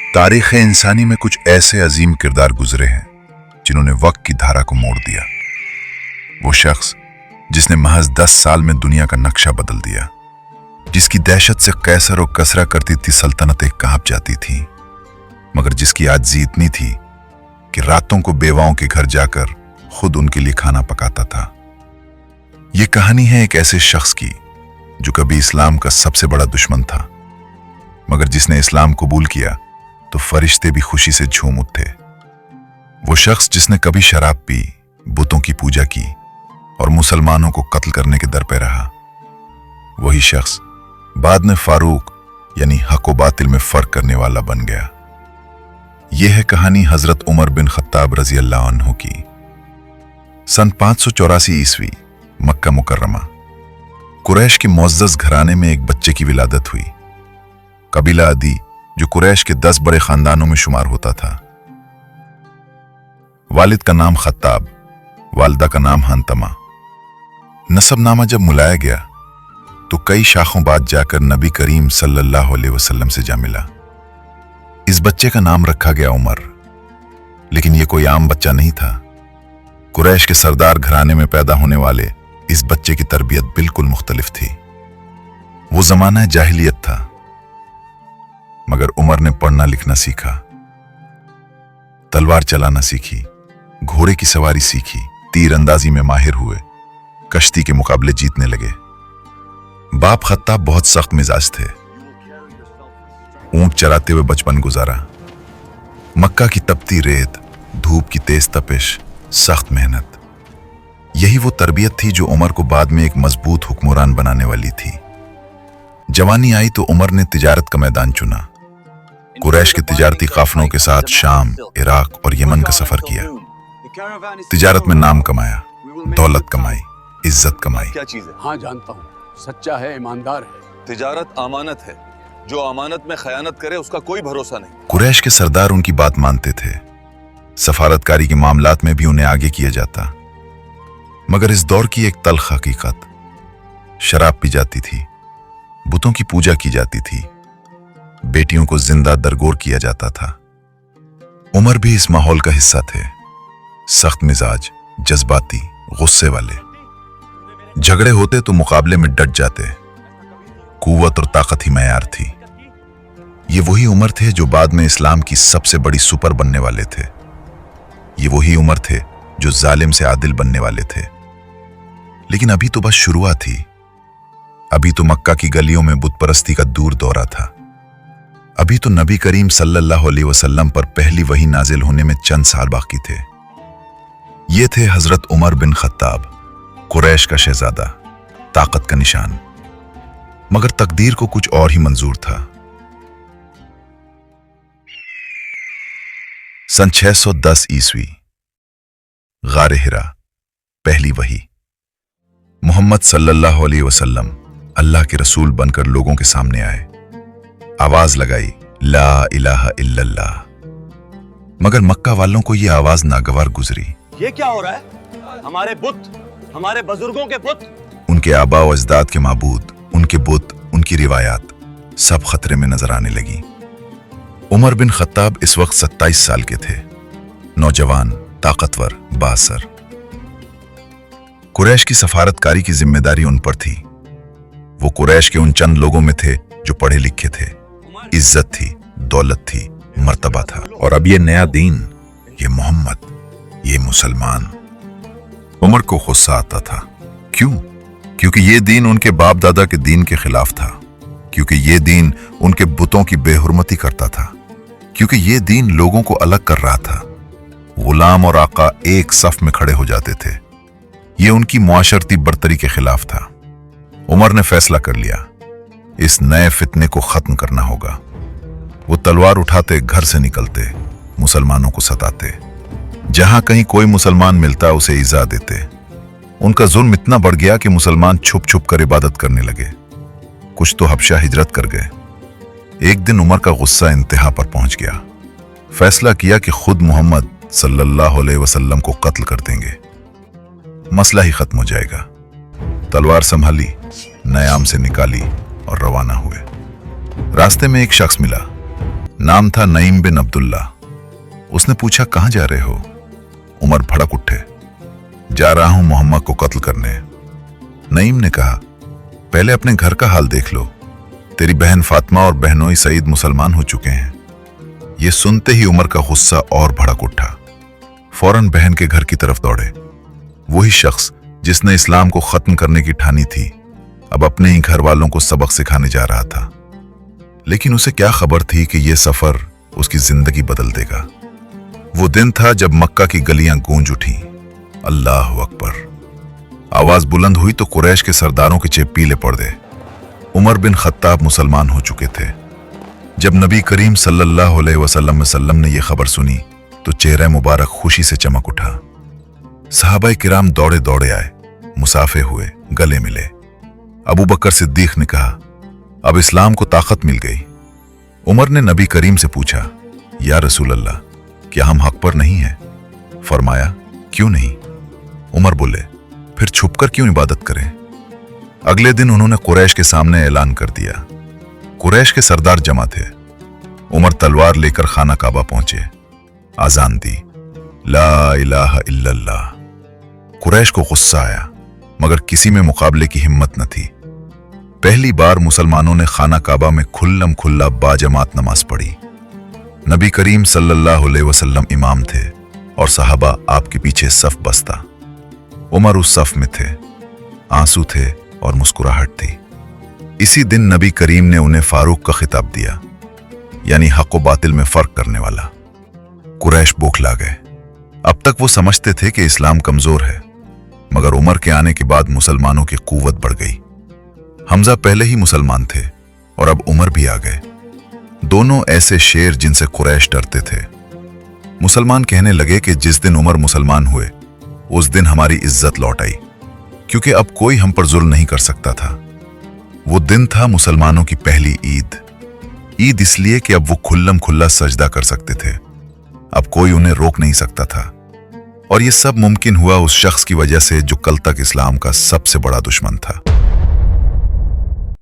तारीख़ इंसानी में कुछ ऐसे अजीम किरदार गुजरे हैं जिन्होंने वक्त की धारा को मोड़ दिया। वो शख्स जिसने महज 10 साल में दुनिया का नक्शा बदल दिया, जिसकी दहशत से कैसर और कसरा करती थी सल्तनतें कांप जाती थीं, मगर जिसकी आजिज़ी इतनी थी कि रातों को बेवाओं के घर जाकर खुद उनके लिए खाना पकाता था। ये कहानी है एक ऐसे शख्स की जो कभी इस्लाम का सबसे बड़ा दुश्मन था, मगर जिसने इस्लाम कबूल किया तो फरिश्ते भी खुशी से झूम उठे। वो शख्स जिसने कभी शराब पी, बुतों की पूजा की और मुसलमानों को कत्ल करने के दर पे रहा, वही शख्स बाद में फारूक यानी हक व बातिल में फर्क करने वाला बन गया। यह है कहानी हजरत उमर बिन खत्ताब रजी अल्लाह अन्हु की। सन 584 ईस्वी, मक्का मुकर्रमा, कुरैश के मुअज़्ज़ज़ घराने में एक बच्चे की विलादत हुई। कबीला अदी जो कुरैश के 10 बड़े खानदानों में शुमार होता था। वालिद का नाम खत्ताब, वालिदा का नाम हंतमा। नसबनामा जब मुलाया गया तो कई शाखों बाद जाकर नबी करीम सल्लल्लाहु अलैहि वसल्लम से जा मिला। इस बच्चे का नाम रखा गया उमर, लेकिन यह कोई आम बच्चा नहीं था। कुरैश के सरदार घराने में पैदा होने वाले इस बच्चे की तरबियत बिल्कुल मुख्तलिफ थी। वो जमाना जाहिलियत था, मगर उमर ने पढ़ना लिखना सीखा, तलवार चलाना सीखी, घोड़े की सवारी सीखी, तीर अंदाजी में माहिर हुए, कश्ती के मुकाबले जीतने लगे। बाप खत्ताब बहुत सख्त मिजाज थे। ऊंट चराते हुए बचपन गुजारा। मक्का की तपती रेत, धूप की तेज तपिश, सख्त मेहनत, यही वो तरबियत थी जो उमर को बाद में एक मजबूत हुक्मरान बनाने वाली थी। जवानी आई तो उमर ने तिजारत का मैदान चुना। कुरैश के तिजारती काफलों के साथ शाम, इराक और यमन का सफर किया। तिजारत में नाम कमाया, दौलत कमाई, इज्जत कमाई। क्या चीज है? हाँ जानता हूँ, सच्चा है, ईमानदार है। तिजारत अमानत है, जो अमानत में खयानत करे उसका कोई भरोसा नहीं। कुरैश के सरदार उनकी बात मानते थे। सफारतकारी के मामलात में भी उन्हें आगे किया जाता। मगर इस दौर की एक तल्ख हकीकत, शराब पी जाती थी, बुतों की पूजा की जाती थी, बेटियों को जिंदा दरगोर किया जाता था। उमर भी इस माहौल का हिस्सा थे। सख्त मिजाज, जज्बाती, गुस्से वाले। झगड़े होते तो मुकाबले में डट जाते। कुव्वत और ताकत ही मयार थी। ये वही उमर थे जो बाद में इस्लाम की सबसे बड़ी सुपर बनने वाले थे। ये वही उमर थे जो जालिम से आदिल बनने वाले थे। लेकिन अभी तो बस शुरुआत थी। अभी तो मक्का की गलियों में बुत परस्ती का दूर दौरा था। अभी तो नबी करीम सल्लल्लाहु अलैहि वसल्लम पर पहली वही नाजिल होने में चंद साल बाकी थे। ये थे हजरत उमर बिन खत्ताब, कुरैश का शहजादा, ताकत का निशान। मगर तकदीर को कुछ और ही मंजूर था। सन 610 ईस्वी, गारे हिरा, पहली वही। मोहम्मद सल्लल्लाहु अलैहि वसल्लम अल्लाह के रसूल बनकर लोगों के सामने आए। आवाज लगाई, ला इलाहा इल्लल्लाह। मगर मक्का वालों को यह आवाज नागवार गुजरी। ये क्या हो रहा है? हमारे बुत, हमारे बुजुर्गों के बुत, उनके आबा व अजदाद के माबूद, उनके बुत, उनकी रिवायात सब खतरे में नजर आने लगी। उमर बिन खत्ताब इस वक्त 27 साल के थे। नौजवान, ताकतवर, बासर। कुरैश की सफारतकारी की जिम्मेदारी उन पर थी। वो कुरैश के उन चंद लोगों में थे जो पढ़े लिखे थे। इज्जत थी, दौलत थी, मर्तबा था। और अब ये नया दीन, ये मोहम्मद, ये मुसलमान। उमर को गुस्सा आता था। क्यों? क्योंकि ये दीन उनके बाप दादा के दीन के खिलाफ था। क्योंकि ये दीन उनके बुतों की बेहुरमती करता था। क्योंकि ये दीन लोगों को अलग कर रहा था। गुलाम और आका एक सफ में खड़े हो जाते थे। ये उनकी मुआशरती बर्तरी के खिलाफ था। उमर ने फैसला कर लिया, इस नए फितने को खत्म करना होगा। वो तलवार उठाते, घर से निकलते, मुसलमानों को सताते। जहां कहीं कोई मुसलमान मिलता उसे इजा देते। उनका जुल्म इतना बढ़ गया कि मुसलमान छुप छुप कर इबादत करने लगे। कुछ तो हबशा हिजरत कर गए। एक दिन उमर का गुस्सा इंतहा पर पहुंच गया। फैसला किया कि खुद मोहम्मद सल्लल्लाहु अलैहि वसल्लम को कत्ल कर देंगे। मसला ही खत्म हो जाएगा। तलवार संभाली, नयाम से निकाली और रवाना हुए। रास्ते में एक शख्स मिला। नाम था नईम बिन अब्दुल्ला। उसने पूछा, कहां जा रहे हो? उमर भड़क उठे, जा रहा हूं मोहम्मद को कत्ल करने। नईम ने कहा, पहले अपने घर का हाल देख लो, तेरी बहन फातिमा और बहनोई सईद मुसलमान हो चुके हैं। ये सुनते ही उमर का गुस्सा और भड़क उठा। फौरन बहन के घर की तरफ दौड़े। वही शख्स जिसने इस्लाम को खत्म करने की ठानी थी, अब अपने ही घर वालों को सबक सिखाने जा रहा था। लेकिन उसे क्या खबर थी कि यह सफर उसकी जिंदगी बदल देगा। वो दिन था जब मक्का की गलियां गूंज उठी, अल्लाह अकबर। आवाज बुलंद हुई तो कुरैश के सरदारों के चेप पीले पड़ गए। उमर बिन खत्ताब मुसलमान हो चुके थे। जब नबी करीम सल्लल्लाहु अलैहि वसल्लम ने यह खबर सुनी तो चेहरा मुबारक खुशी से चमक उठा। सहाबाए किराम दौड़े दौड़े आए, मुसाफे हुए, गले मिले। अबू बकर सिद्दीक ने कहा, अब इस्लाम को ताकत मिल गई। उमर ने नबी करीम से पूछा, या रसूल अल्लाह, क्या हम हक पर नहीं हैं? फरमाया, क्यों नहीं? उमर बोले, फिर छुपकर क्यों इबादत करें? अगले दिन उन्होंने कुरैश के सामने ऐलान कर दिया। कुरैश के सरदार जमा थे। उमर तलवार लेकर खाना काबा पहुंचे, आजान दी, ला इलाहा इल्लल्लाह। कुरैश को गुस्सा आया, मगर किसी में मुकाबले की हिम्मत न थी। पहली बार मुसलमानों ने खाना काबा में खुल्लम खुल्ला बाजमात नमाज पढ़ी। नबी करीम सल्लल्लाहु अलैहि वसल्लम इमाम थे और सहाबा आपके पीछे सफ बस्ता। उमर उस सफ में थे, आंसू थे और मुस्कुराहट थी। इसी दिन नबी करीम ने उन्हें फारूक का खिताब दिया, यानी हक व बातिल में फर्क करने वाला। कुरैश बौखला गए। अब तक वो समझते थे कि इस्लाम कमजोर है, मगर उमर के आने के बाद मुसलमानों की कुव्वत बढ़ गई। हमजा पहले ही मुसलमान थे और अब उमर भी आ गए, दोनों ऐसे शेर जिनसे कुरैश डरते थे। मुसलमान कहने लगे कि जिस दिन उमर मुसलमान हुए उस दिन हमारी इज्जत लौट आई, क्योंकि अब कोई हम पर जुल्म नहीं कर सकता था। वो दिन था मुसलमानों की पहली ईद। ईद इसलिए कि अब वो खुल्लम खुल्ला सजदा कर सकते थे, अब कोई उन्हें रोक नहीं सकता था। और ये सब मुमकिन हुआ उस शख्स की वजह से जो कल तक इस्लाम का सबसे बड़ा दुश्मन था।